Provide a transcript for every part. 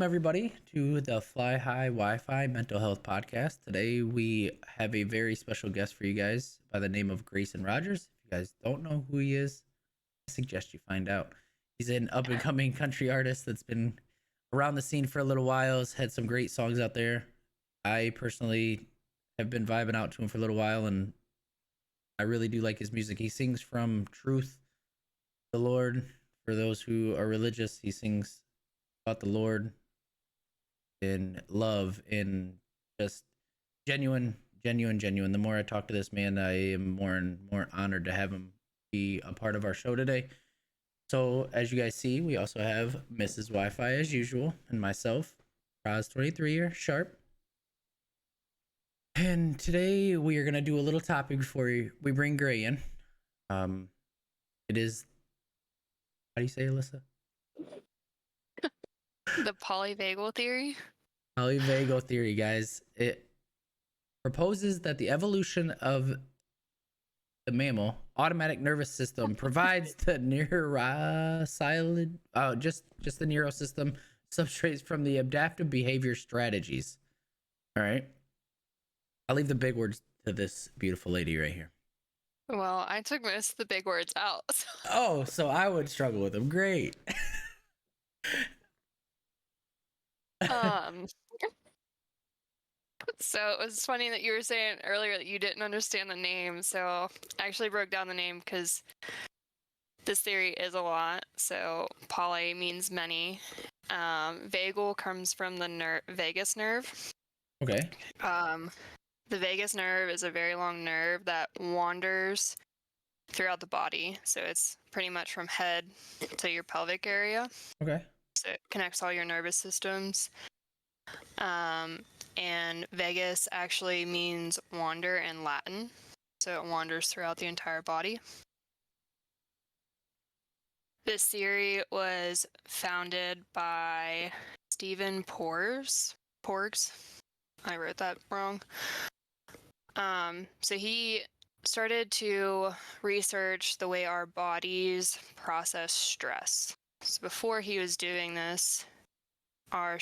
Welcome, everybody, to the Fly High Wi-Fi Mental Health Podcast. Today, we have a very special guest for you guys by the name of Grayson Rogers. If you guys don't know who he is, I suggest you find out. He's an up-and-coming country artist that's been around the scene for a little while. Has had some great songs out there. I personally have been vibing out to him for a little while, and I really do like his music. He sings from truth, the Lord. For those who are religious, he sings about the Lord in love, in just genuine. The more I talk to this man, I am more and more honored to have him be a part of our show today. So as you guys see, we also have Mrs. Wi-Fi as usual, and myself, Roz23 here, sharp. And today we are gonna do a little topic before we bring Gray in. It is, how do you say, Alyssa? The polyvagal theory? Polyvagal theory, guys. It proposes that the evolution of the mammal automatic nervous system provides the just the neural system substrates from the adaptive behavior strategies. All right. I'll leave the big words to this beautiful lady right here. Well, I took most of the big words out. Oh, so I would struggle with them. Great. Um, so it was funny that you were saying earlier that you didn't understand the name. So I actually broke down the name because this theory is a lot. So poly means many. Vagal comes from the vagus nerve. Okay. The vagus nerve is a very long nerve that wanders throughout the body. So it's pretty much from head to your pelvic area. Okay. So it connects all your nervous systems. And vagus actually means wander in Latin. So it wanders throughout the entire body. This theory was founded by Stephen Porges. I wrote that wrong. So he started to research the way our bodies process stress. So before he was doing this, all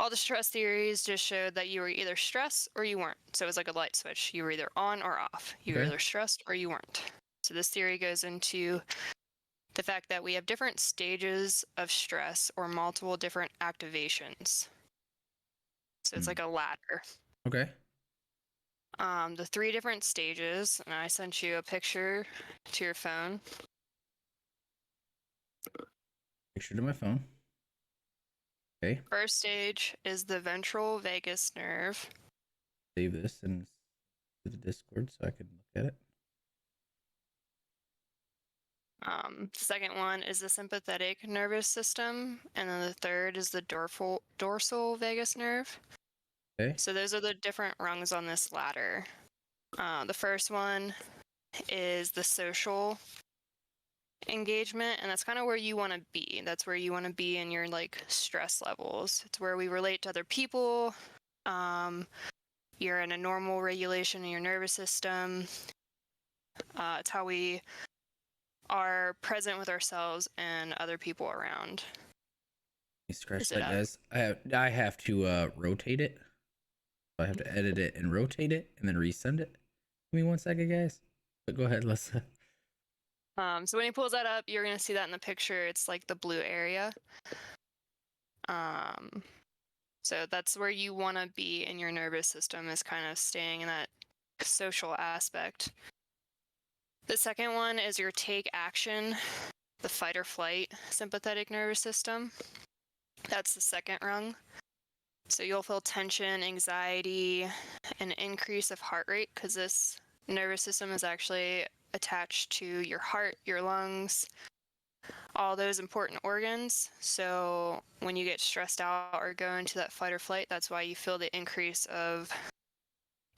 the stress theories just showed that you were either stressed or you weren't. So it was like a light switch. You were either on or off. You were either stressed or you weren't. So this theory goes into the fact that we have different stages of stress or multiple different activations. So it's like a ladder. Okay. The 3 different stages, and I sent you a picture to your phone. Picture to my phone. Okay. First stage is the ventral vagus nerve. Save this and to the Discord so I can look at it. The second one is the sympathetic nervous system, and then the third is the dorsal vagus nerve. Okay. So those are the different rungs on this ladder. The first one is the social engagement, and that's kind of where you want to be. That's where you want to be in your stress levels. It's where we relate to other people. You're in a normal regulation in your nervous system. It's how we are present with ourselves and other people around. Scratch that, guys. I have to rotate it. So I have to edit it and rotate it and then resend it. Give me 1 second, guys. But go ahead, Lisa. So when he pulls that up, you're going to see that in the picture. It's like the blue area. So that's where you want to be in your nervous system, is kind of staying in that social aspect. The second one is your take action, the fight or flight sympathetic nervous system. That's the second rung. So you'll feel tension, anxiety, an increase of heart rate, because this nervous system is actually attached to your heart, your lungs, all those important organs. So when you get stressed out or go into that fight or flight, that's why you feel the increase of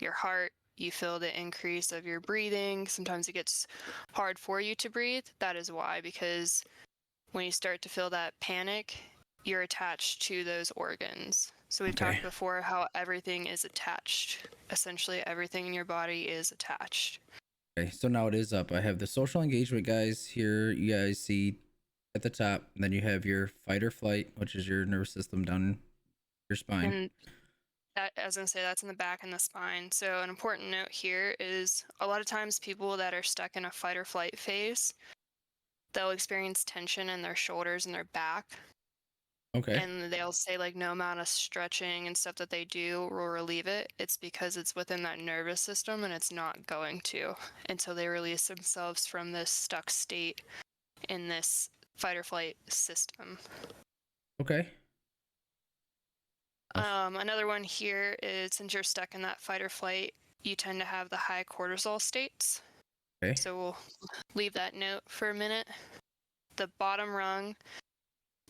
your heart. You feel the increase of your breathing. Sometimes it gets hard for you to breathe. That is why, because when you start to feel that panic, you're attached to those organs. So we've talked before how everything is attached. Essentially, everything in your body is attached. Okay, so now it is up. I have the social engagement, guys. Here you guys see at the top. And then you have your fight or flight, which is your nervous system down your spine. And that, I was going to say, that's in the back and the spine. So an important note here is a lot of times people that are stuck in a fight or flight phase, they'll experience tension in their shoulders and their back. Okay. And they'll say like no amount of stretching and stuff that they do will relieve it. It's because it's within that nervous system and it's not going to until they release themselves from this stuck state in this fight or flight system. Okay. Another one here is since you're stuck in that fight or flight, you tend to have the high cortisol states. Okay. So we'll leave that note for a minute. The bottom rung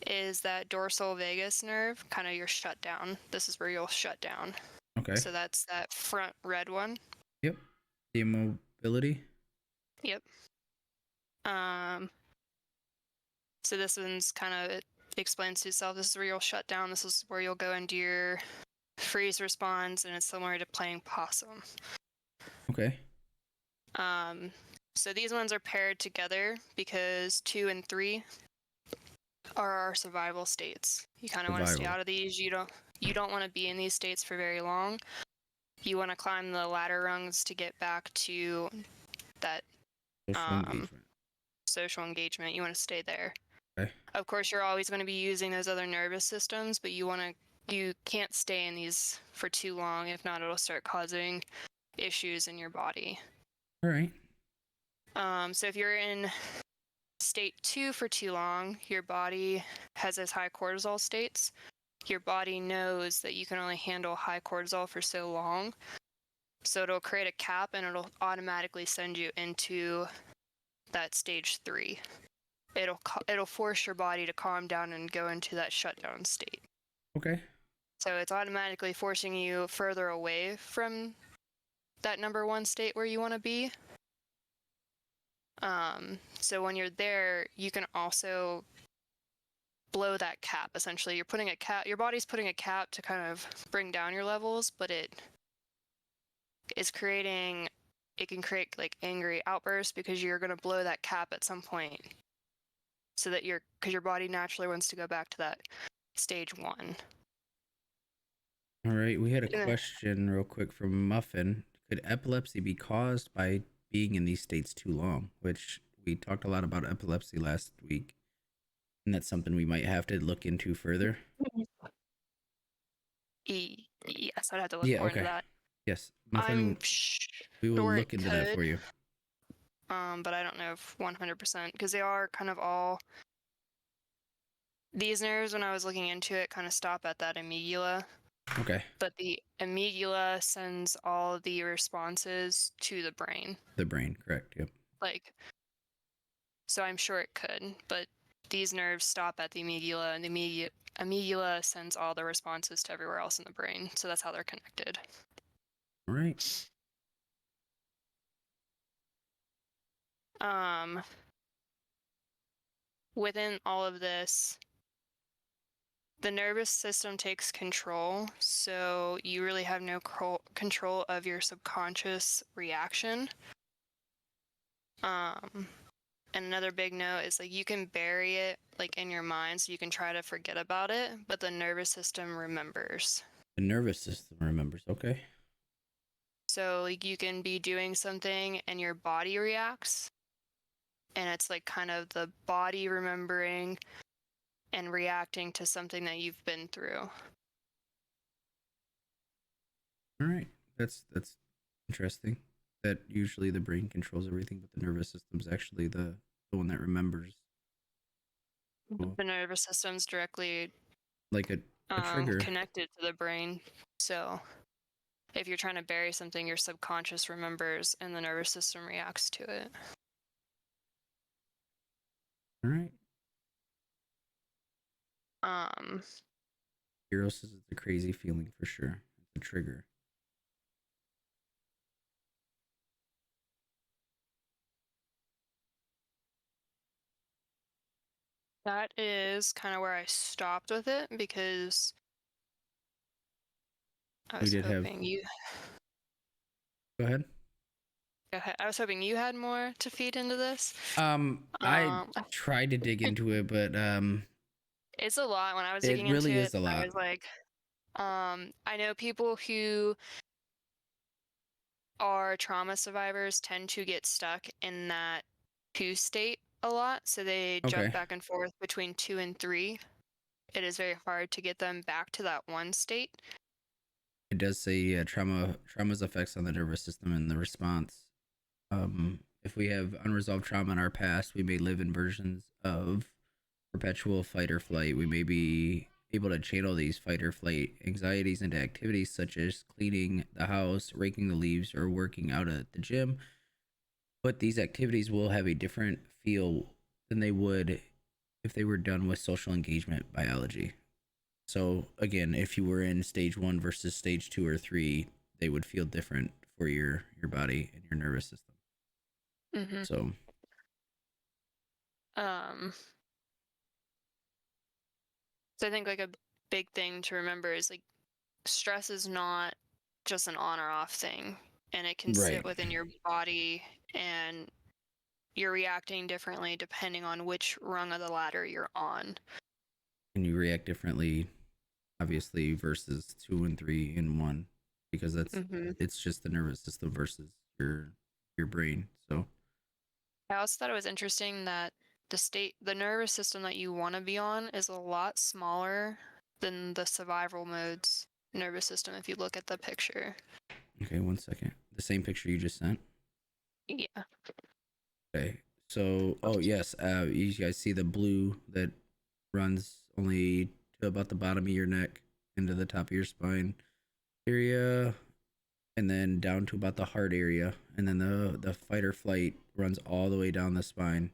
is that dorsal vagus nerve, kind of your shutdown. This is where you'll shut down. Okay. So that's that front red one. Yep. The immobility. Yep. So this one's kind of, it explains to itself. This is where you'll shut down. This is where you'll go into your freeze response, and it's similar to playing possum. Okay. So these ones are paired together because 2 and 3 are our survival states. You kind of want to stay out of these. You don't want to be in these states for very long. You want to climb the ladder rungs to get back to that social engagement. You want to stay there. Okay. Of course, you're always going to be using those other nervous systems, but you can't stay in these for too long. If not, it'll start causing issues in your body. All right. So if you're in state 2 for too long, your body has those high cortisol states. Your body knows that you can only handle high cortisol for so long. So it'll create a cap and it'll automatically send you into that stage 3. It'll force your body to calm down and go into that shutdown state. Okay. So it's automatically forcing you further away from that number 1 state where you want to be. So when you're there, you can also blow that cap. Essentially, you're putting a cap. Your body's putting a cap to kind of bring down your levels, but it can create like angry outbursts because you're going to blow that cap at some point. So that because your body naturally wants to go back to that stage 1. All right. We had a question real quick from Muffin. Could epilepsy be caused by being in these states too long? Which we talked a lot about epilepsy last week. And that's something we might have to look into further. Yes, I'd have to look more into that. Yes. Muffin, we will look into that for you. But I don't know if 100% because they are kind of all. These nerves, when I was looking into it, kind of stop at that amygdala. Okay. But the amygdala sends all the responses to the brain. The brain, correct. Yep. So I'm sure it could, but these nerves stop at the amygdala, and the amygdala sends all the responses to everywhere else in the brain. So that's how they're connected. All right. Within all of this, the nervous system takes control, so you really have no control of your subconscious reaction. And another big note is like you can bury it like in your mind, so you can try to forget about it, but the nervous system remembers. The nervous system remembers. Okay. So like you can be doing something and your body reacts, and it's like kind of the body remembering and reacting to something that you've been through. All right. That's interesting. That usually the brain controls everything, but the nervous system's actually the one that remembers. Cool. The nervous system's directly like a trigger connected to the brain. So if you're trying to bury something, your subconscious remembers and the nervous system reacts to it. All right. Hero says it's a crazy feeling for sure. It's a trigger. That is kind of where I stopped with it because I was hoping you. Go ahead. Okay, I was hoping you had more to feed into this. I Um, tried to dig into it, but it's a lot. When I was it digging into really it, is a I lot. was like, I know people who are trauma survivors tend to get stuck in that two state a lot, so they jump Okay. back and forth between two and three. It is very hard to get them back to that one state. It does say trauma's effects on the nervous system and the response. If we have unresolved trauma in our past, we may live in versions of perpetual fight or flight. We may be able to channel these fight or flight anxieties into activities such as cleaning the house, raking the leaves, or working out at the gym. But these activities will have a different feel than they would if they were done with social engagement biology. So again, if you were in stage 1 versus stage 2 or 3, they would feel different for your body and your nervous system. Mm-hmm. So Um, so I think like a big thing to remember is like stress is not just an on or off thing, and it can sit right. within your body, and you're reacting differently depending on which rung of the ladder you're on. And you react differently obviously versus 2 and 3 in 1 because Mm-hmm. it's just the nervous system versus your brain. So I also thought it was interesting that the nervous system that you want to be on is a lot smaller than the survival mode's nervous system if you look at the picture. okay, one second. The same picture you just sent. Yeah. Okay. So, oh yes, you guys see the blue that runs only to about the bottom of your neck into the top of your spine area, and then down to about the heart area, and then the fight or flight runs all the way down the spine,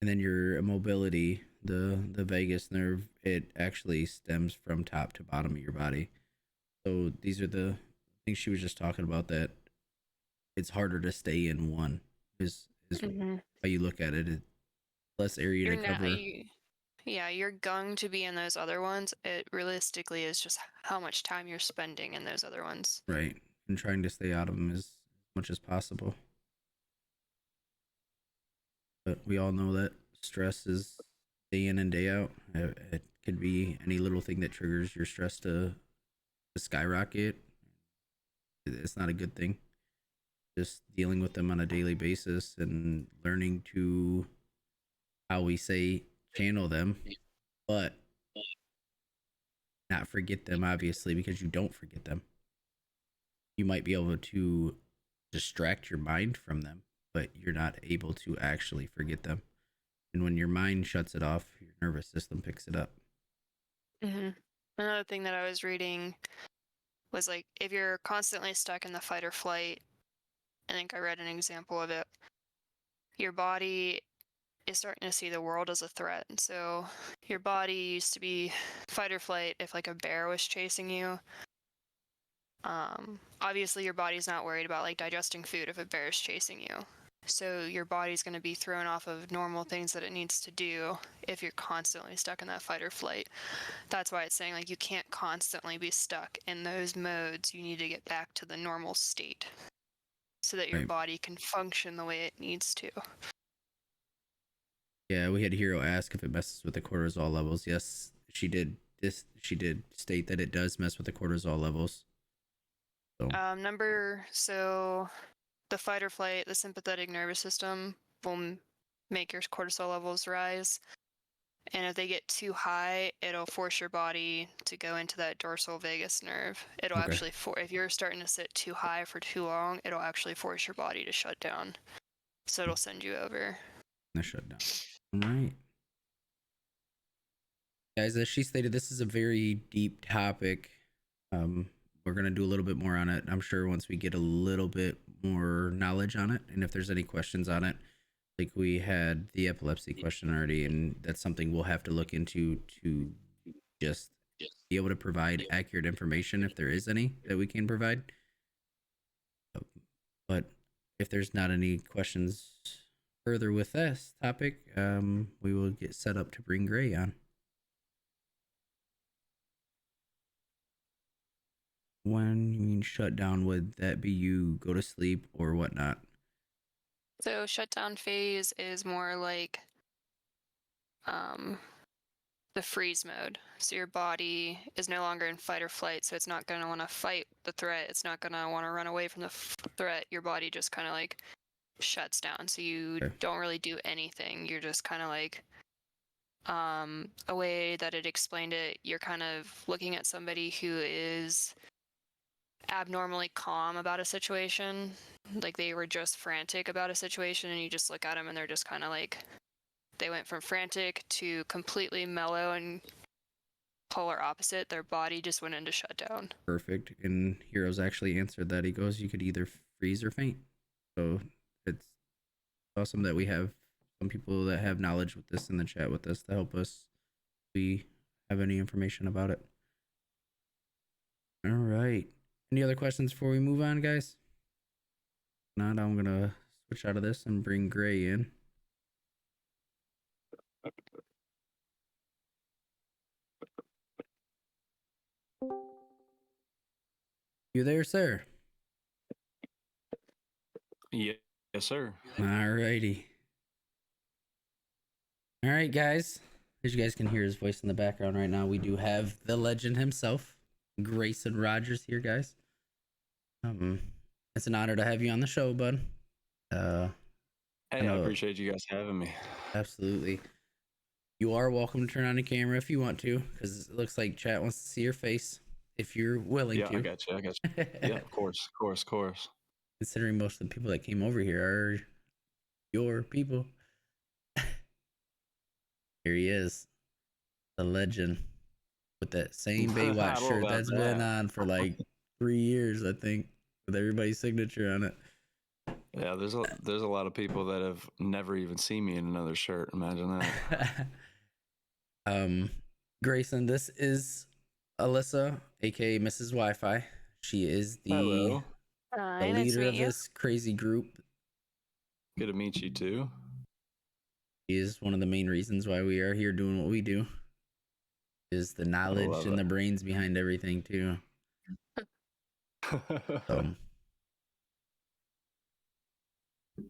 and then your mobility, the vagus nerve, it actually stems from top to bottom of your body. So these are the things she was just talking about, that it's harder to stay in one is Mm-hmm. how you look at it. It's less area You're to not, cover. yeah, you're going to be in those other ones. It realistically is just how much time you're spending in those other ones. Right. And trying to stay out of them as much as possible. But we all know that stress is day in and day out. It could be any little thing that triggers your stress to skyrocket. It's not a good thing. Just dealing with them on a daily basis and learning to, how we say, channel them, but not forget them, obviously, because you don't forget them. You might be able to distract your mind from them, but you're not able to actually forget them. And when your mind shuts it off, your nervous system picks it up. Mm-hmm. Another thing that I was reading was like if you're constantly stuck in the fight or flight, I think I read an example of it. Your body is starting to see the world as a threat. And so your body used to be fight or flight if like a bear was chasing you. Obviously your body's not worried about like digesting food if a bear is chasing you. So your body's going to be thrown off of normal things that it needs to do if you're constantly stuck in that fight or flight. That's why it's saying like you can't constantly be stuck in those modes. You need to get back to the normal state so that your Right. body can function the way it needs to. Yeah, we had Hero ask if it messes with the cortisol levels. Yes, she did. She did state that it does mess with the cortisol levels. So So the fight or flight, the sympathetic nervous system will make your cortisol levels rise. And if they get too high, it'll force your body to go into that dorsal vagus nerve. It'll okay, actually, if you're starting to sit too high for too long, it'll actually force your body to shut down. So it'll send you over. the shutdown. All right, guys. As she stated, this is a very deep topic. We're gonna do a little bit more on it, I'm sure, once we get a little bit more knowledge on it, and if there's any questions on it. Like, we had the epilepsy question already, and that's something we'll have to look into to just be able to provide accurate information if there is any that we can provide. But if there's not any questions further with this topic, we will get set up to bring Gray on. When you mean shut down, would that be you go to sleep or whatnot? So shutdown phase is more like um, the freeze mode. So your body is no longer in fight or flight, so it's not going to want to fight the threat. It's not going to want to run away from the threat. Your body just kind of like shuts down. So you Okay. don't really do anything. You're just kind of like a way that it explained it, you're kind of looking at somebody who is abnormally calm about a situation, like they were just frantic about a situation, and you just look at them and they're just kind of like they went from frantic to completely mellow and polar opposite. Their body just went into shutdown. Perfect. And Heroes actually answered that. He goes, you could either freeze or faint. So it's awesome that we have some people that have knowledge with this in the chat with us to help us if we have any information about it. All right. Any other questions before we move on, guys? If not, I'm gonna switch out of this and bring Gray in. You there, sir? Yeah, yes, sir. All righty. All right, guys. As you guys can hear his voice in the background right now, we do have the legend himself, Grayson Rogers, here, guys. It's an honor to have you on the show, bud. Hey, I appreciate you guys having me. Absolutely. You are welcome to turn on the camera if you want to, because it looks like chat wants to see your face if you're willing to. I got you. Yeah, of course. Considering most of the people that came over here are your people. Here he is, the legend, with that same Baywatch shirt that's been on for like 3 years, I think, with everybody's signature on it. Yeah, there's a lot of people that have never even seen me in another shirt. Imagine that. Grayson, this is Alyssa, aka Mrs. Wi-Fi. She is the leader of this crazy group. Good to meet you too. She is one of the main reasons why we are here doing what we do. Is the knowledge and the brains behind everything too.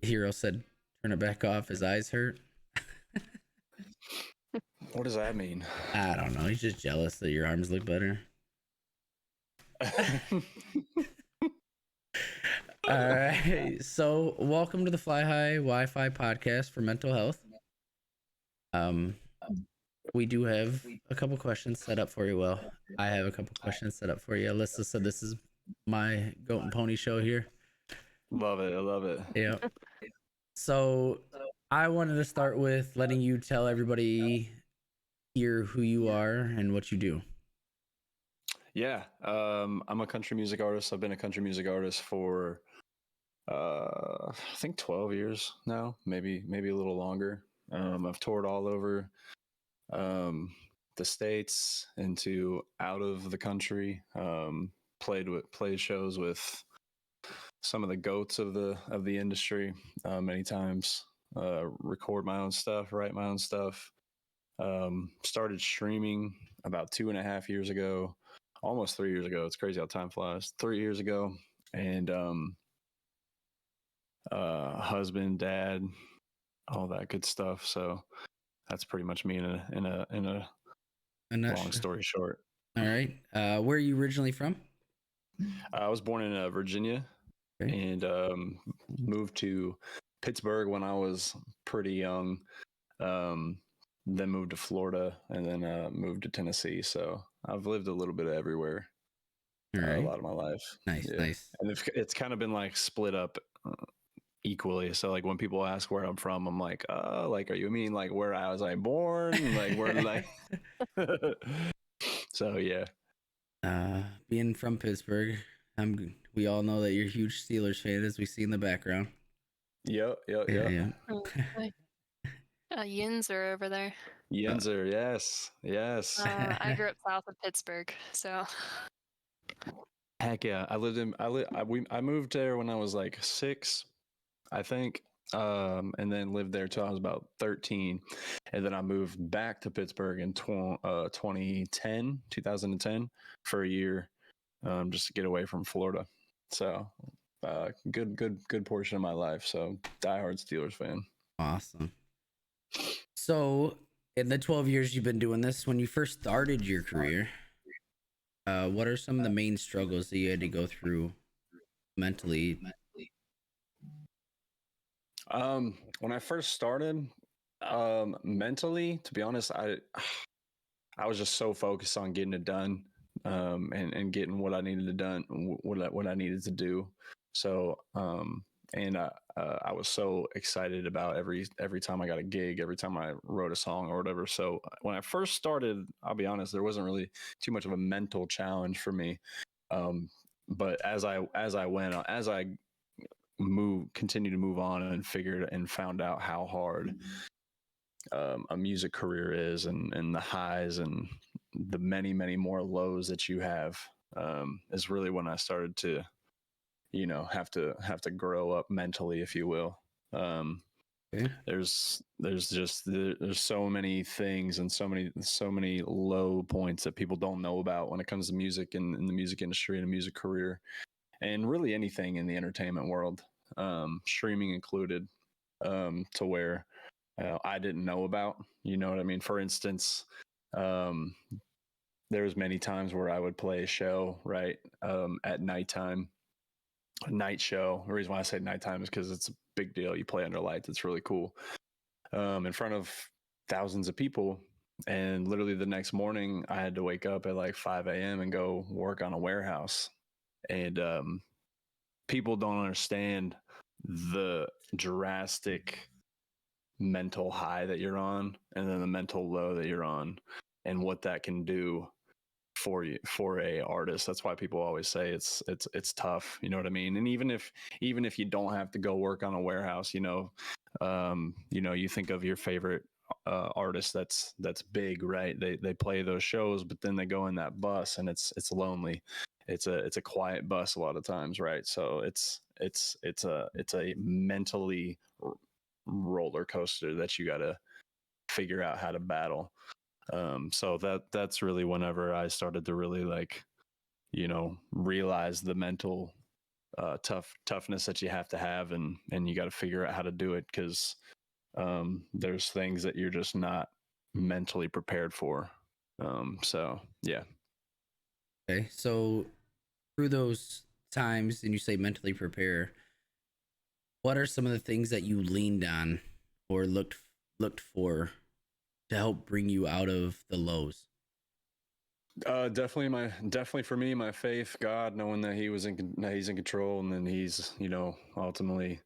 Hero said, "Turn it back off. His eyes hurt." What does that mean? I don't know. He's just jealous that your arms look better. All right. So, welcome to the Fly High Wi-Fi podcast for mental health. We do have a couple questions set up for you. Well, I have a couple questions set up for you. Alyssa said this is my goat and pony show here. Love it. I love it. Yeah. So I wanted to start with letting you tell everybody here who you are and what you do. Yeah. I'm a country music artist. I've been a country music artist for I think 12 years now, maybe a little longer. I've toured all over the States into out of the country. Played shows with some of the goats of the industry many times. Record my own stuff, write my own stuff. Started streaming about 2.5 years ago, almost 3 years ago. It's crazy how time flies. 3 years ago, and husband, dad, all that good stuff. So that's pretty much me in a long story short. All right. Where are you originally from? I was born in Virginia, and moved to Pittsburgh when I was pretty young. Then moved to Florida, and then moved to Tennessee. So I've lived a little bit of everywhere. A lot of my life. Nice. And it's kind of been like split up equally. So like when people ask where I'm from, I'm like, like, are you mean like where I was born? Like where like so yeah. Being from Pittsburgh, we all know that you're a huge Steelers fan, as we see in the background. Yep. Yins are over there. Yinzer, yes. I grew up south of Pittsburgh, so. Heck yeah! I moved there when I was like 6, I think, and then lived there till I was about 13, and then I moved back to Pittsburgh in 2010 for a year, just to get away from Florida. So good portion of my life. So diehard Steelers fan. Awesome. So, in the 12 years you've been doing this, when you first started your career, what are some of the main struggles that you had to go through mentally? When I first started, mentally, to be honest, I was just so focused on getting it done, and getting what I needed to done, what I needed to do. So, I was so excited about every time I got a gig, every time I wrote a song or whatever. So when I first started, I'll be honest, there wasn't really too much of a mental challenge for me. But as I continue to move on and figured and found out how hard a music career is, and the highs and the many more lows that you have, is really when I started to have to grow up mentally, if you will. Okay. There's so many things and so many low points that people don't know about when it comes to music and in the music industry and a music career, and really anything in the entertainment world, streaming included, to where I didn't know about. You know what I mean? For instance, um, there was many times where I would play a show right, at nighttime, a night show. The reason why I say nighttime is because it's a big deal. You play under lights; it's really cool, in front of thousands of people. And literally the next morning, I had to wake up at like 5 a.m. and go work on a warehouse. And people don't understand the drastic mental high that you're on, and then the mental low that you're on, and what that can do for you, for a artist. That's why people always say it's tough. You know what I mean? And even if you don't have to go work on a warehouse, you think of your favorite artist that's big, right? They play those shows, but then they go in that bus and it's lonely. It's a quiet bus a lot of times, right? So it's a mentally roller coaster that you got to figure out how to battle. So that's really whenever I started to really realize the mental toughness that you have to have, and you got to figure out how to do it, because there's things that you're just not mentally prepared for. So yeah. Okay. So, through those times, and you say mentally prepare, what are some of the things that you leaned on or looked for to help bring you out of the lows? Definitely for me, my faith, God, knowing that that He's in control, and then He's ultimately,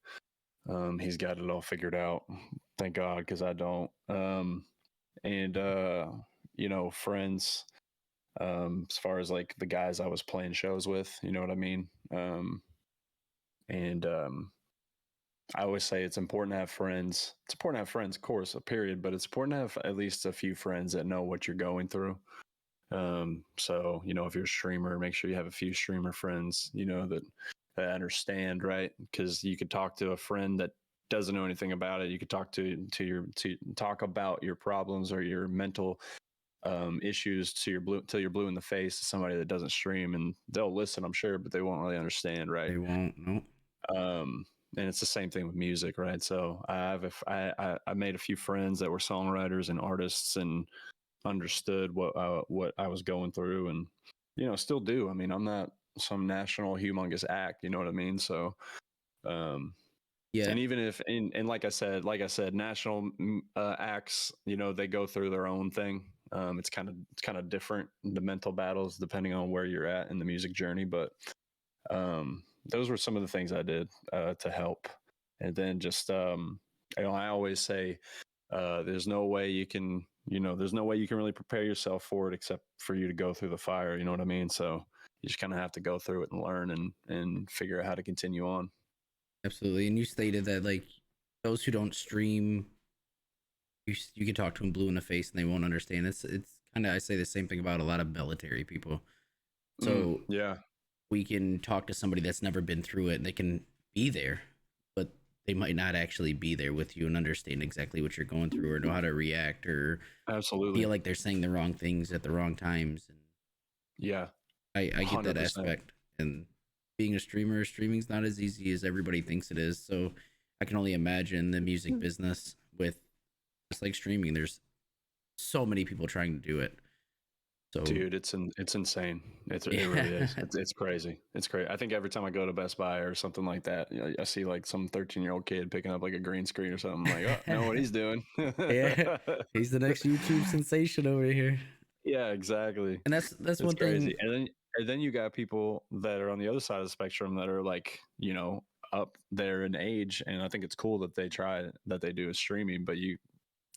He's got it all figured out. Thank God, because I don't. And friends, as far as like the guys I was playing shows with, you know what I mean. And I always say it's important to have friends. It's important to have friends, of course, a period, but it's important to have at least a few friends that know what you're going through. So, if you're a streamer, make sure you have a few streamer friends, that understand, right? Because you could talk to a friend that doesn't know anything about it. You could talk to talk about your problems or your mental issues till you're blue in the face to somebody that doesn't stream, and they'll listen, I'm sure, but they won't really understand, right? They won't. No. And it's the same thing with music, right? So I made a few friends that were songwriters and artists, and understood what I was going through, and still do. I mean, I'm not some national humongous act, you know what I mean? So Yeah. and even if and like I said, national acts, they go through their own thing. It's kind of different, the mental battles, depending on where you're at in the music journey. But those were some of the things I did to help. And then just I always say, there's no way you can really prepare yourself for it except for you to go through the fire. You know what I mean? So you just kind of have to go through it and learn and figure out how to continue on. Absolutely. And you stated that, like, those who don't stream, you can talk to them blue in the face and they won't understand. It's kind of, I say the same thing about a lot of military people. So yeah, we can talk to somebody that's never been through it, and they can be there, but they might not actually be there with you and understand exactly what you're going through or know how to react or absolutely. feel like they're saying the wrong things at the wrong times. And Yeah. I get that 100%. aspect. And being a streamer, streaming's not as easy as everybody thinks it is. So I can only imagine the music business with just like streaming. There's so many people trying to do it. So Dude, it's insane. It yeah, really is. It's crazy. It's crazy. I think every time I go to Best Buy or something like that, I see like some 13-year-old kid picking up like a green screen or something. I'm like, oh, know what he's doing. yeah, he's the next YouTube sensation over here. Yeah, exactly. And that's It's one crazy. thing. And then you got people that are on the other side of the spectrum that are like, up there in age, and I think it's cool that they do is streaming, but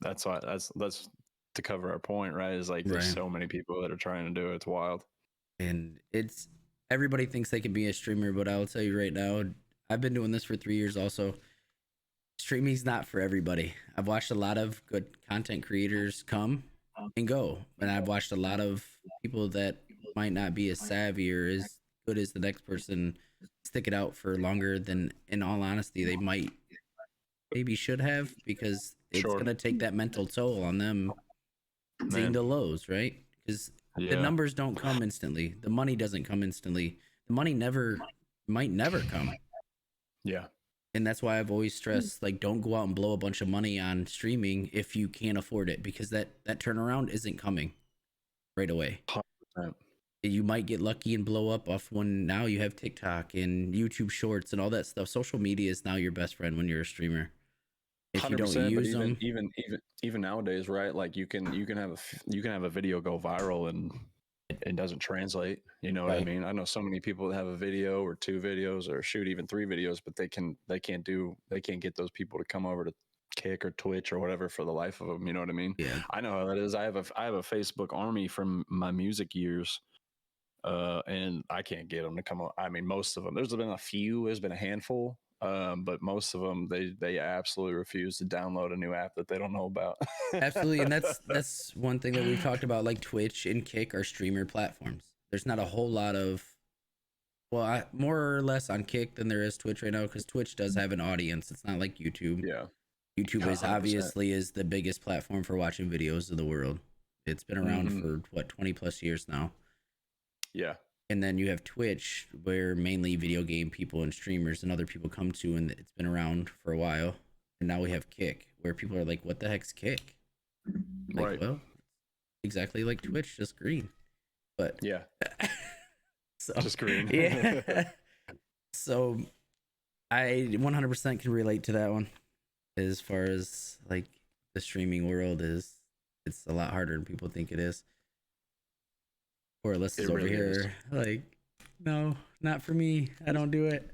that's why that's to cover our point, right? Is like there's Right. so many people that are trying to do it. It's wild. And it's everybody thinks they can be a streamer, but I'll tell you right now, I've been doing this for 3 years also. Streaming's not for everybody. I've watched a lot of good content creators come and go, and I've watched a lot of people that might not be as savvy or as good as the next person stick it out for longer than, in all honesty, they might maybe should have, because it's Sure. gonna take that mental toll on them seeing Man. the lows, right? Because the Yeah. numbers don't come instantly. The money doesn't come instantly. The money might never come. Yeah. And that's why I've always stressed, like, don't go out and blow a bunch of money on streaming if you can't afford it, because that turnaround isn't coming right away. 100%. You might get lucky and blow up off when now you have TikTok and YouTube Shorts and all that stuff. Social media is now your best friend when you're a streamer. If you don't 100%. But use even them, even even even nowadays, right? Like you can have a video go viral and it doesn't translate. You know what I right? mean? I know so many people that have a video or two videos or shoot even three videos, but they can't get those people to come over to Kick or Twitch or whatever for the life of them. You know what I mean? Yeah, I know how that is. I have a Facebook army from my music years. And I can't get them to come up. I mean, most of them. There's been a few. There's been a handful. But most of them, they absolutely refuse to download a new app that they don't know about. absolutely. And that's one thing that we've talked about. Like Twitch and Kick are streamer platforms. There's not a whole lot of, well, more or less on Kick than there is Twitch right now, because Twitch does have an audience. It's not like YouTube. Yeah, YouTube is 100%. obviously is the biggest platform for watching videos of the world. It's been around Hmm. for what, 20 plus years now. Yeah, And then you have Twitch, where mainly video game people and streamers and other people come to, and it's been around for a while. And now we have Kick, where people are like, "What the heck's Kick?" Like, right. well, exactly like Twitch, just green. But Yeah, so just green. yeah. So I 100% can relate to that one. As far as like the streaming world is, it's a lot harder than people think it is. Poor Alyssa's It over really is. here, like, no, not for me. I don't do it.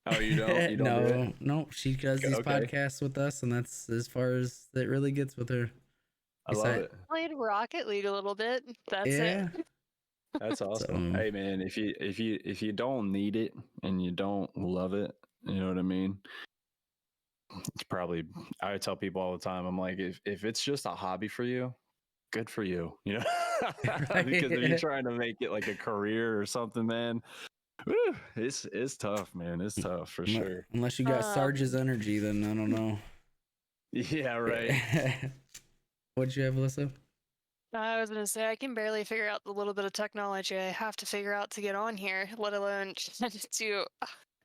Oh, you don't? You don't do it? No. She does these Okay, podcasts with us, and that's as far as it really gets with her. I love Besides, it. Played Rocket League a little bit. That's it. yeah. That's awesome. So Hey, man, if you don't need it and you don't love it, you know what I mean? It's probably, I tell people all the time, I'm like, if it's just a hobby for you, good for you, because if you're right. trying to make it like a career or something, man, whew, it's tough, man. It's tough for sure. Unless you got Sarge's Um, energy, then I don't know. Yeah, right. What'd you have, Alyssa? I was gonna say I can barely figure out the little bit of technology I have to figure out to get on here, let alone try to do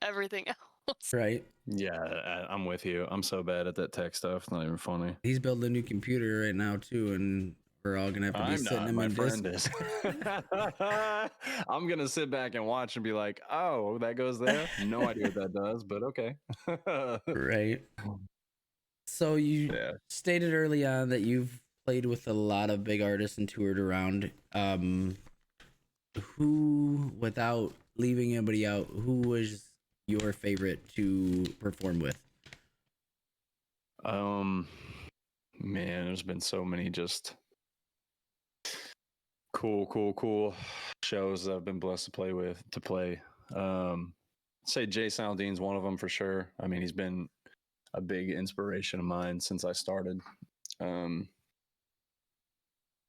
everything else. Right. Yeah, I'm with you. I'm so bad at that tech stuff. It's not even funny. He's building a new computer right now too, and we're all gonna have to be I'm sitting not. him My in friend disc. is. I'm gonna sit back and watch and be like, "Oh, that goes there." No idea what that does, but okay. Right. So you Yeah. stated early on that you've played with a lot of big artists and toured around. Who, without leaving anybody out, who was your favorite to perform with? Um, Man, there's been so many just cool shows that I've been blessed to play. Say Jay Saldine's one of them for sure. I mean, he's been a big inspiration of mine since I started. Um,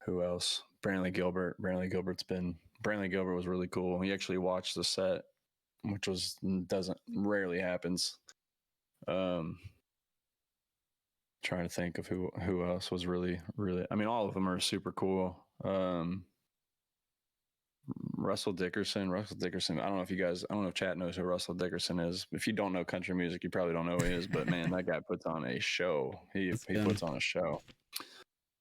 who else? Brantley Gilbert. Brantley Gilbert was really cool. He actually watched the set, which was doesn't rarely happens. Um, Trying to think of who else was really. I mean, all of them are super cool. Russell Dickerson. Russell Dickerson. I don't know if chat knows who Russell Dickerson is. If you don't know country music, you probably don't know who he is. But man, that guy puts on a show. He puts on a show.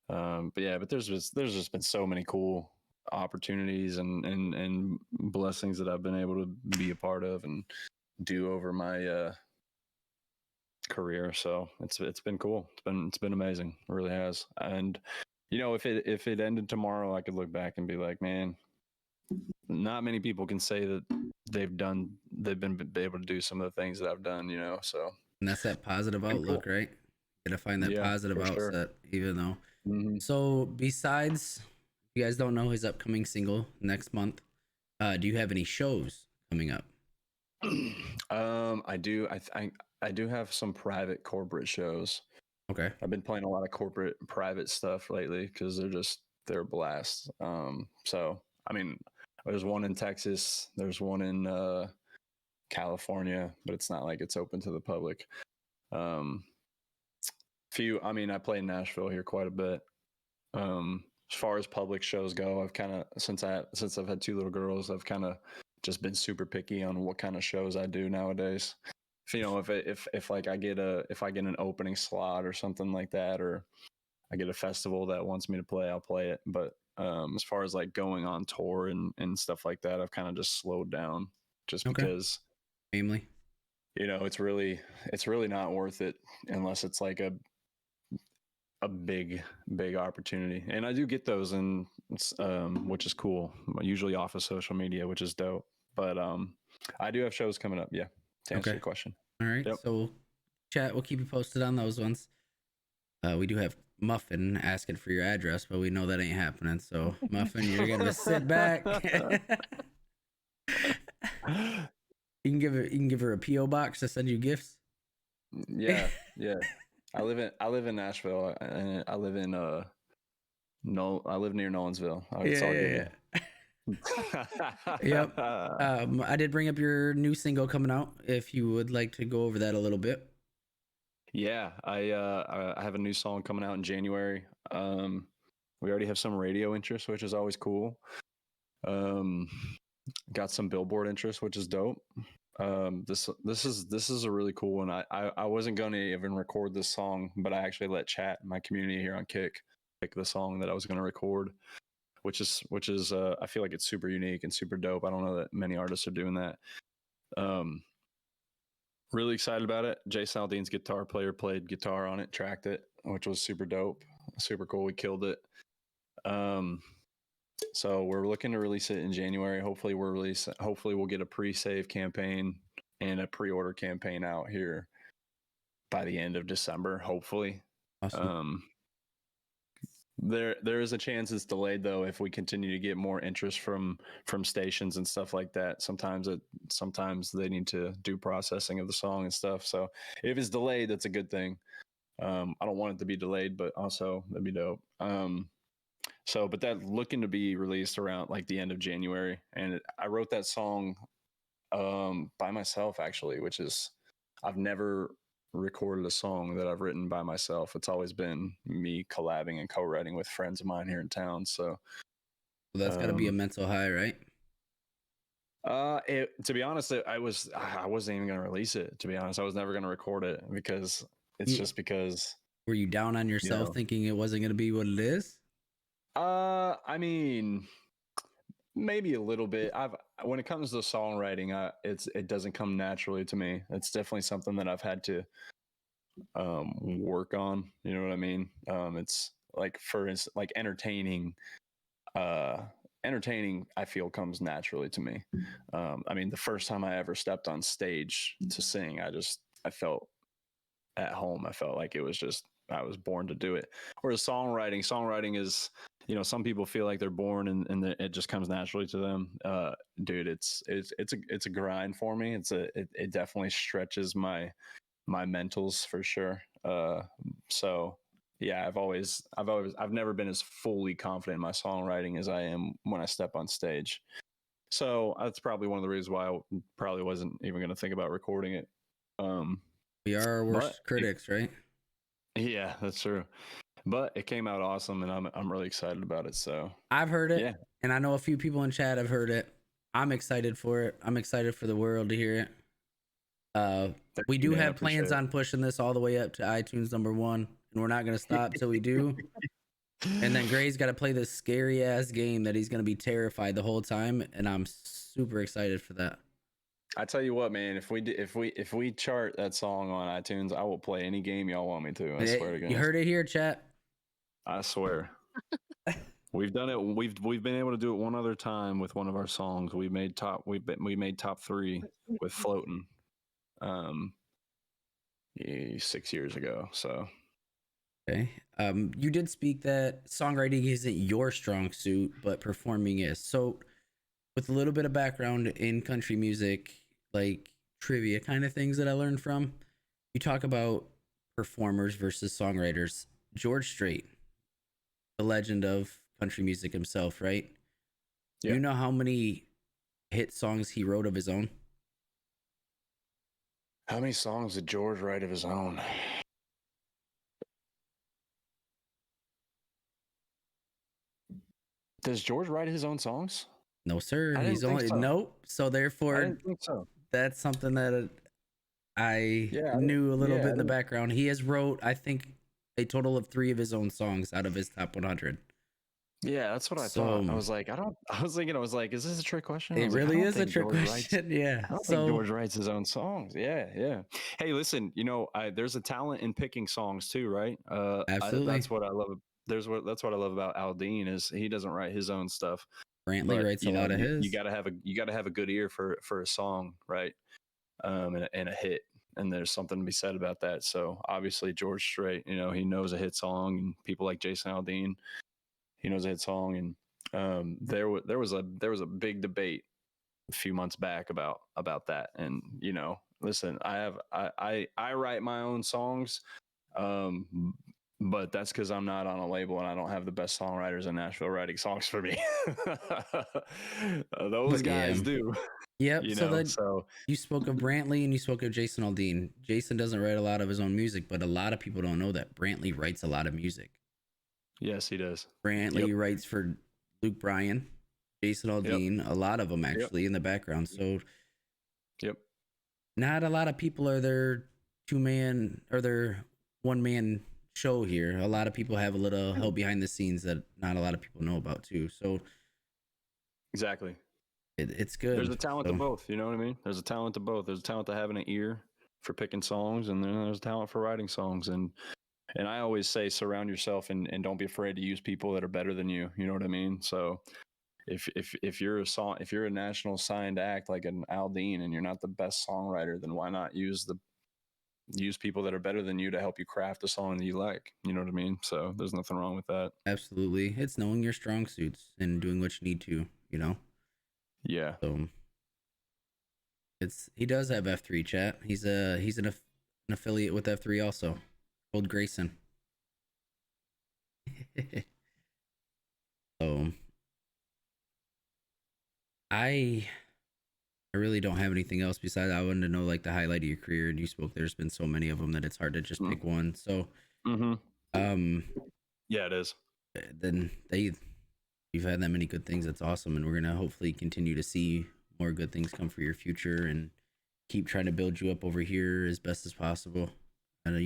But there's just been so many cool opportunities and blessings that I've been able to be a part of and do over my career. So it's been cool. It's been amazing. It really has. And if it ended tomorrow, I could look back and be like, man, not many people can say that they've been able to do some of the things that I've done. So. And that's that positive outlook, right? You gotta find that positive outset, even though. Mm-hmm. So besides, if you guys don't know his upcoming single next month, do you have any shows coming up? I do. I do have some private corporate shows. Okay. I've been playing a lot of corporate private stuff lately because they're a blast. So I mean, there's one in Texas, there's one in California, but it's not like it's open to the public. I mean, I play in Nashville here quite a bit. As far as public shows go, I've kind of since I've had two little girls, I've kind of just been super picky on what kind of shows I do nowadays. If I get an opening slot or something like that, or I get a festival that wants me to play, I'll play it. But as far as like going on tour and stuff like that, I've kind of just slowed down just because namely, it's really not worth it unless it's like a big opportunity. And I do get those, and which is cool, usually off of social media, which is dope. But I do have shows coming up, to answer your question. All right. Yep. So chat, we'll keep you posted on those ones. We do have Muffin asking for your address, but we know that ain't happening. So Muffin, you're gonna sit back. You can give her a PO box to send you gifts. Yeah. I live in Nashville, and I live in I live near Nolensville. Yeah. Yep. I did bring up your new single coming out. If you would like to go over that a little bit. Yeah, I have a new song coming out in January. We already have some radio interest, which is always cool. Got some Billboard interest, which is dope. This is a really cool one. I wasn't going to even record this song, but I actually let chat in my community here on Kick pick the song that I was going to record, which is I feel like it's super unique and super dope. I don't know that many artists are doing that. Really excited about it. Jay Saldine's guitar player played guitar on it, tracked it, which was super dope, super cool. We killed it. So we're looking to release it in January. Hopefully we'll get a pre-save campaign and a pre-order campaign out here by the end of December, hopefully. Awesome. There is a chance it's delayed though if we continue to get more interest from stations and stuff like that. Sometimes they need to do processing of the song and stuff. So if it's delayed, that's a good thing. I don't want it to be delayed, but also that'd be dope. But that looking to be released around like the end of January. And I wrote that song by myself, actually, which is, I've never recorded a song that I've written by myself. It's always been me collabing and co-writing with friends of mine here in town. So that's got to be a mental high, right? To be honest, I wasn't even going to release it. To be honest, I was never going to record it because just because. Were you down on yourself thinking it wasn't going to be what it is? I mean, maybe a little bit. When it comes to songwriting, it doesn't come naturally to me. It's definitely something that I've had to work on. You know what I mean? It's like, for instance, like entertaining. Entertaining, I feel, comes naturally to me. I mean, the first time I ever stepped on stage to sing, I felt at home. I felt like it was just, I was born to do it. Whereas songwriting is, some people feel like they're born and it just comes naturally to them. Dude, it's a grind for me. It definitely stretches my mentals for sure. So yeah, I've never been as fully confident in my songwriting as I am when I step on stage. So that's probably one of the reasons why I probably wasn't even going to think about recording it. We are our worst critics, right? Yeah, that's true. But it came out awesome, and I'm really excited about it. So I've heard it, and I know a few people in chat have heard it. I'm excited for it. I'm excited for the world to hear it. We do Man, I have appreciate plans it. on pushing this all the way up to iTunes #1, and we're not gonna stop till we do. And then Gray's got to play this scary ass game that he's gonna be terrified the whole time, and I'm super excited for that. I tell you what, man, if we chart that song on iTunes, I will play any game y'all want me to. I swear to You goodness. heard it here, chat. I swear. We've done it. We've been able to do it one other time with one of our songs. We made top 3 with floating. 6 years ago. So Okay. You did speak that songwriting isn't your strong suit, but performing is. So, with a little bit of background in country music, like trivia kind of things that I learned from, you talk about performers versus songwriters. George Strait, the legend of country music himself, right? Do yeah. you know how many hit songs he wrote of his own? How many songs did George write of his own? Does George write his own songs? No, sir. I didn't He's think only so. nope. So I therefore, didn't think so. that's something that I Yeah, knew a little yeah, bit in the background. He has wrote, I think, a total of 3 of his own songs out of his top 100. yeah. That's what I thought. I was like, I was thinking, I was like, is this a trick question? I It was like, I really don't is a think trick George writes. question. Yeah. I don't think So George writes his own songs. Yeah, yeah. Hey, listen, there's a talent in picking songs too, right? absolutely, That's what I love. That's what I love about Aldine is he doesn't write his own stuff, Brantley but writes a lot of you his. got to have a good ear for a song, right? And a hit. And there's something to be said about that. So obviously George Strait, he knows a hit song, and people like Jason Aldean, he knows a hit song. And there was a big debate a few months back about that. And listen, I write my own songs, but that's because I'm not on a label and I don't have the best songwriters in Nashville writing songs for me. Those But yeah. guys do, Yep. So then So you spoke of Brantley and you spoke of Jason Aldean. Jason doesn't write a lot of his own music, but a lot of people don't know that Brantley writes a lot of music. yes, he does. Brantley writes for Luke Bryan, Jason Aldean, a lot of them actually in the background. So Yep. not a lot of people are their 2-man or their 1-man show here. A lot of people have a little help behind the scenes that not a lot of people know about too. So Exactly. it's good. There's a talent to both. You know what I mean? There's a talent to both. There's a talent to having an ear for picking songs, and then there's a talent for writing songs. And I always say, surround yourself and don't be afraid to use people that are better than you. You know what I mean? So if you're a national signed act like an Aldine and you're not the best songwriter, then why not use people that are better than you to help you craft a song that you like? You know what I mean? So there's nothing wrong with that. Absolutely. It's knowing your strong suits and doing what you need to, Yeah. So he does have F3 chat. He's an affiliate with F3 also. Old Grayson. So I really don't have anything else besides I wanted to know like the highlight of your career, and you spoke. There's been so many of them that it's hard to just pick one. So, yeah, it is. Then you've had that many good things. That's awesome, and we're gonna hopefully continue to see more good things come for your future, and keep trying to build you up over here as best as possible. And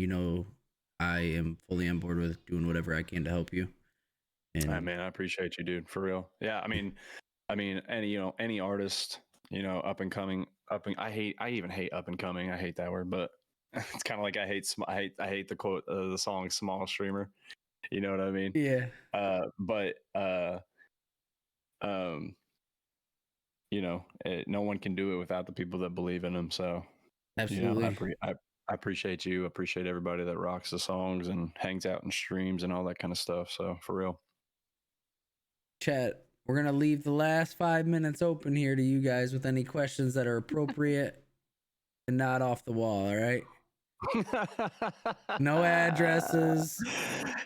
I am fully on board with doing whatever I can to help you. And man, I appreciate you, dude, for real. Yeah, I mean, any artist, up and coming, I even hate up and coming. I hate that word, but it's kind of like I hate the quote, the song "Small Streamer." You know what I mean? yeah, But no one can do it without the people that believe in them. So, absolutely. I appreciate you. Appreciate everybody that rocks the songs and hangs out and streams and all that kind of stuff. So, for real. Chat, we're gonna leave the last 5 minutes open here to you guys with any questions that are appropriate and not off the wall. All right. No addresses.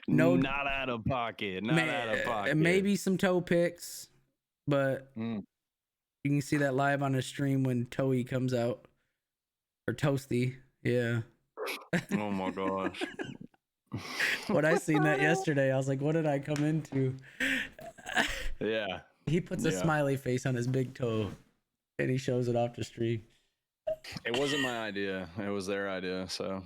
No, not out of pocket. Not out of pocket. Maybe some toe picks, but you can see that live on the stream when Toey comes out, or Toasty. Yeah. Oh my gosh. When I seen that yesterday, I was like, "What did I come into?" Yeah. He puts a smiley face on his big toe. And he shows it off the stream. It wasn't my idea. It was their idea. So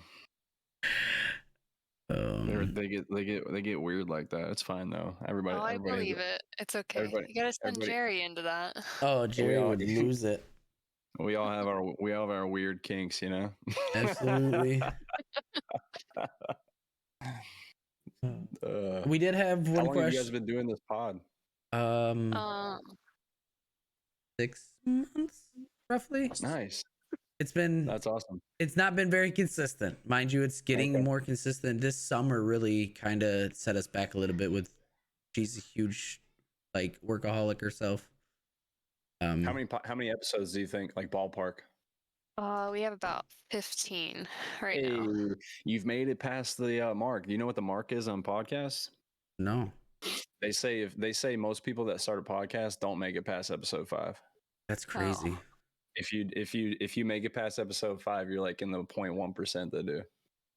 they get weird like that. It's fine though. Oh, I Everybody believe it. It's okay. everybody You gotta send everybody Jerry into that. Oh, Jerry all would lose it. we all have our weird kinks, you know. Absolutely. We did have How one long have you guys question. been doing this pod? 6 months roughly. Nice. That's awesome. It's not been very consistent, mind you. It's getting Okay. more consistent. This summer really kind of set us back a little bit. With she's a huge like workaholic herself. How many episodes do you think, like ballpark? We have about 15 right now. You've made it past the mark. Do you know what the mark is on podcasts? No, They say most people that start a podcast don't make it past episode 5. that's crazy. Oh. If you make it past episode 5, you're like in the 0.1% that do.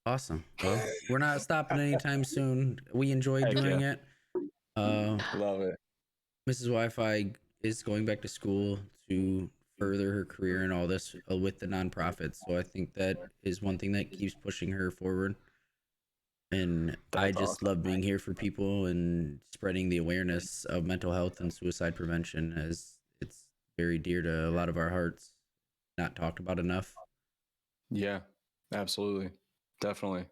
Awesome. Well, we're not stopping anytime soon. We enjoy Heck doing yeah. it. Love it. Mrs. Wi-Fi is going back to school to further her career and all this with the nonprofit. So I think that is one thing that keeps pushing her forward. And I That's just awesome. love being here for people and spreading the awareness of mental health and suicide prevention, as it's very dear to a lot of our hearts, not talked about enough. Yeah, absolutely. Definitely.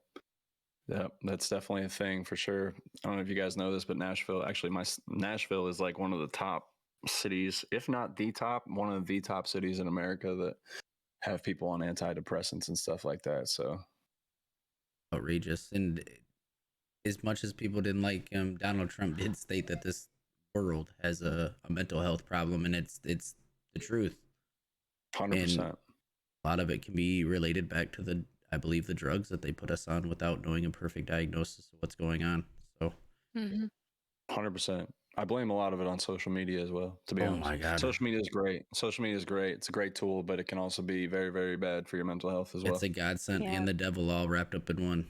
Yeah, that's definitely a thing for sure. I don't know if you guys know this, but Nashville is like one of the top cities, if not the top, one of the top cities in America that have people on antidepressants and stuff like that. So Outrageous. And as much as people didn't like him, Donald Trump did state that this world has a mental health problem, and it's the truth. 100%. And a lot of it can be related back to I believe the drugs that they put us on without knowing a perfect diagnosis of what's going on. So 100%. I blame a lot of it on social media as well, to be honest. my God. Social media is great. Social media is great. It's a great tool, but it can also be very, very bad for your mental health as well. It's a godsend Yeah. and the devil all wrapped up in one.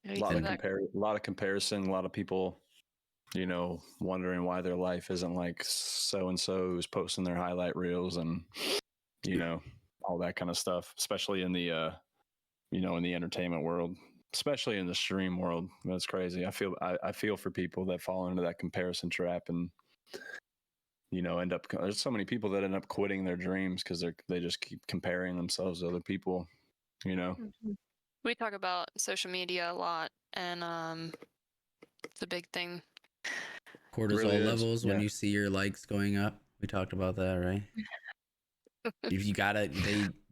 A lot of comparison, a lot of people, wondering why their life isn't like so and so who's posting their highlight reels and all that kind of stuff, especially in the in the entertainment world, especially in the stream world. That's crazy. I feel for people that fall into that comparison trap and there's so many people that end up quitting their dreams because they just keep comparing themselves to other people. We talk about social media a lot, and it's a big thing. Cortisol Really levels when yeah. you see your likes going up. We talked about that, right? If you gotta,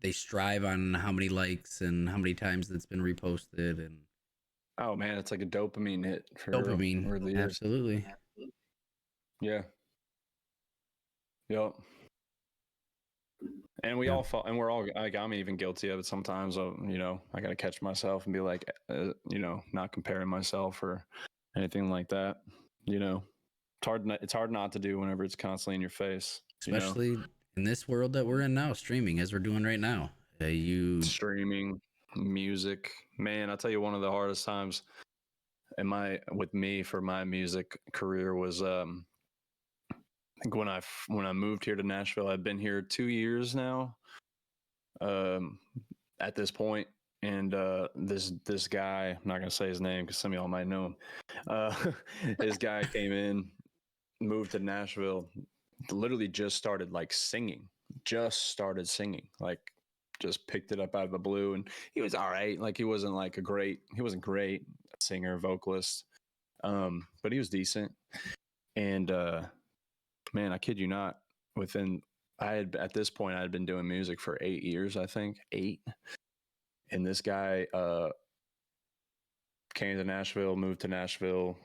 they strive on how many likes and how many times it's been reposted, and Oh man, it's like a dopamine hit for dopamine. real. Really is. Absolutely. Yeah. Yep. And we all fall, and we're all like, I'm even guilty of it sometimes. I got to catch myself and be like, not comparing myself or anything like that. It's hard not to do whenever it's constantly in your face. Especially in this world that we're in now, streaming as we're doing right now. Streaming, music, man. I'll tell you, one of the hardest times with me for my music career was I think when I moved here to Nashville. I've been here 2 years now. At this point, and this guy, I'm not gonna say his name because some of y'all might know him. This guy came in, moved to Nashville, literally just started singing, like just picked it up out of the blue, and he was all right. Like he wasn't great singer, vocalist, but he was decent. And man, I kid you not, at this point I had been doing music for 8 years, I think 8. And this guy came to Nashville, moved to Nashville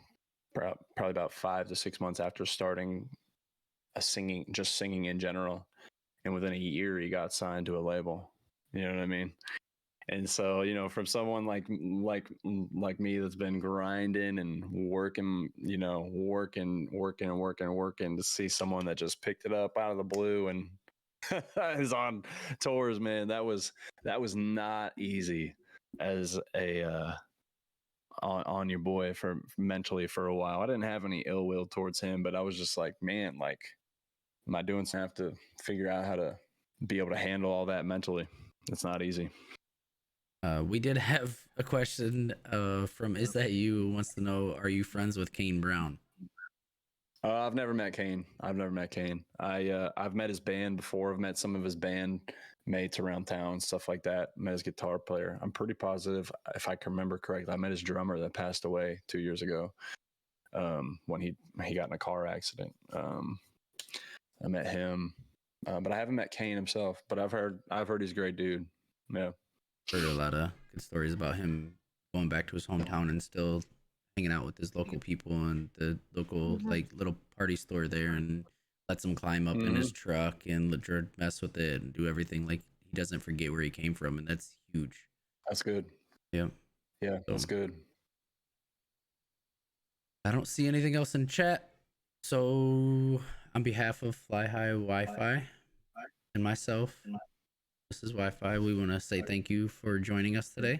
probably about 5 to 6 months after starting singing in general. And within a year, he got signed to a label. You know what I mean? And so, from someone like me that's been grinding and working, working to see someone that just picked it up out of the blue and is on tours, man, that was not easy as a on your boy for mentally for a while. I didn't have any ill will towards him, but I was just like, man, Am I doing something? I have to figure out how to be able to handle all that mentally. It's not easy. We did have a question from Is That You who wants to know, are you friends with Kane Brown? I've never met Kane. I've met his band before. I've met some of his band mates around town, stuff like that. Met his guitar player. I'm pretty positive, if I can remember correctly, I met his drummer that passed away 2 years ago. When he got in a car accident. I met him, but I haven't met Kane himself. But I've heard he's a great dude. Yeah. Heard a lot of good stories about him going back to his hometown and still hanging out with his local people and the local like little party store there, and lets him climb up in his truck and mess with it and do everything. Like, he doesn't forget where he came from, and that's huge. That's good. Yeah. Yeah, that's good. I don't see anything else in chat. So, on behalf of Fly High Wi-Fi and myself, this is Wi-Fi, we want to say thank you for joining us today.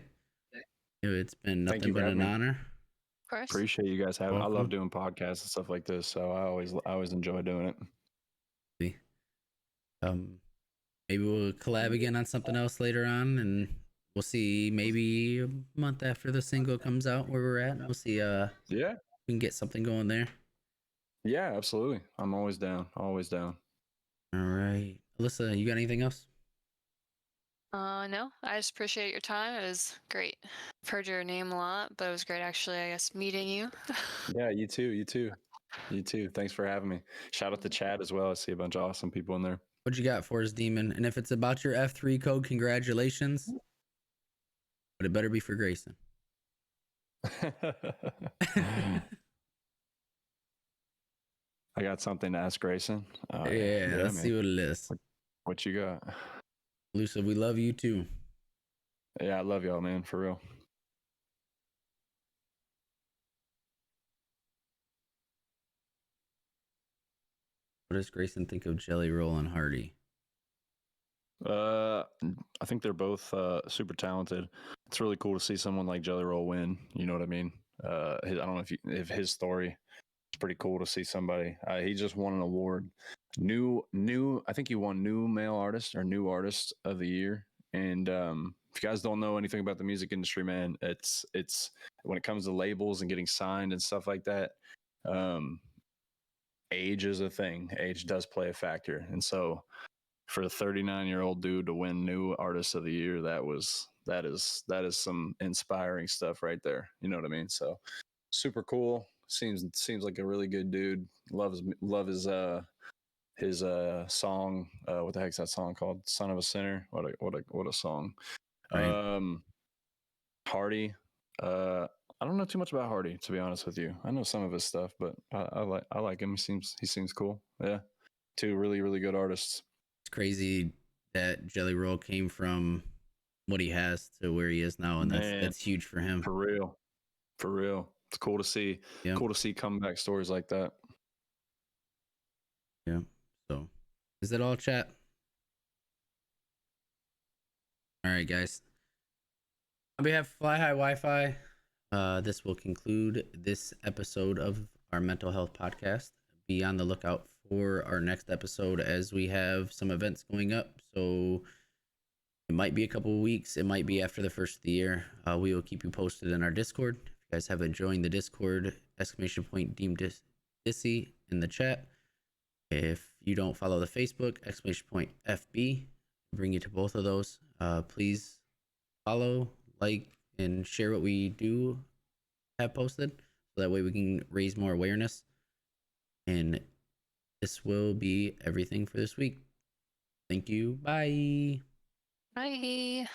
It's been nothing but an honor. Of course. Appreciate you guys having. Welcome. I love doing podcasts and stuff like this, so I always enjoy doing it. Maybe we'll collab again on something else later on, and we'll see. Maybe a month after the single comes out, where we're at. We'll see. Yeah, we can get something going there. yeah, absolutely. I'm always down. Always down. All right, Alyssa, you got anything else? No, I just appreciate your time. It was great. I've heard your name a lot, but it was great actually, I guess, meeting you. Yeah, you too. You too. You too. Thanks for having me. Shout out to Chad as well. I see a bunch of awesome people in there. What you got for us, Demon? And if it's about your F3 code, congratulations. But it better be for Grayson. I got something to ask Grayson. Yeah, let's see what it is. What you got? Lucia, we love you too. Yeah, I love y'all, man, for real. What does Grayson think of Jelly Roll and Hardy? I think they're both super talented. It's really cool to see someone like Jelly Roll win. You know what I mean? I don't know if his story. It's pretty cool to see somebody. He just won an award. New. I think he won New Male Artist or New Artist of the Year. And if you guys don't know anything about the music industry, man, it's when it comes to labels and getting signed and stuff like that. Age is a thing. Age does play a factor, and so for a 39-year-old dude to win New Artist of the Year, that is some inspiring stuff right there. You know what I mean? So super cool. Seems like a really good dude. Love his song. What the heck's that song called? Son of a Sinner. What a song. Right. Hardy. I don't know too much about Hardy, to be honest with you. I know some of his stuff, but I like him. He seems cool. Yeah, two really, really good artists. It's crazy that Jelly Roll came from what he has to where he is now, and that's huge for him. For real. It's cool to see. Yep. Cool to see comeback stories like that. Yeah. So, is that all, chat? All right, guys. On behalf of Fly High Wi-Fi, this will conclude this episode of our mental health podcast. Be on the lookout for our next episode, as we have some events going up. So it might be a couple of weeks. It might be after the first of the year. We will keep you posted in our Discord. If you guys haven't joined the Discord, !Deem Dissy in the chat. If you don't follow the Facebook, !FB, bring you to both of those. Please follow, like, and share what we do have posted, so that way we can raise more awareness. And this will be everything for this week. Thank you. Bye. Bye.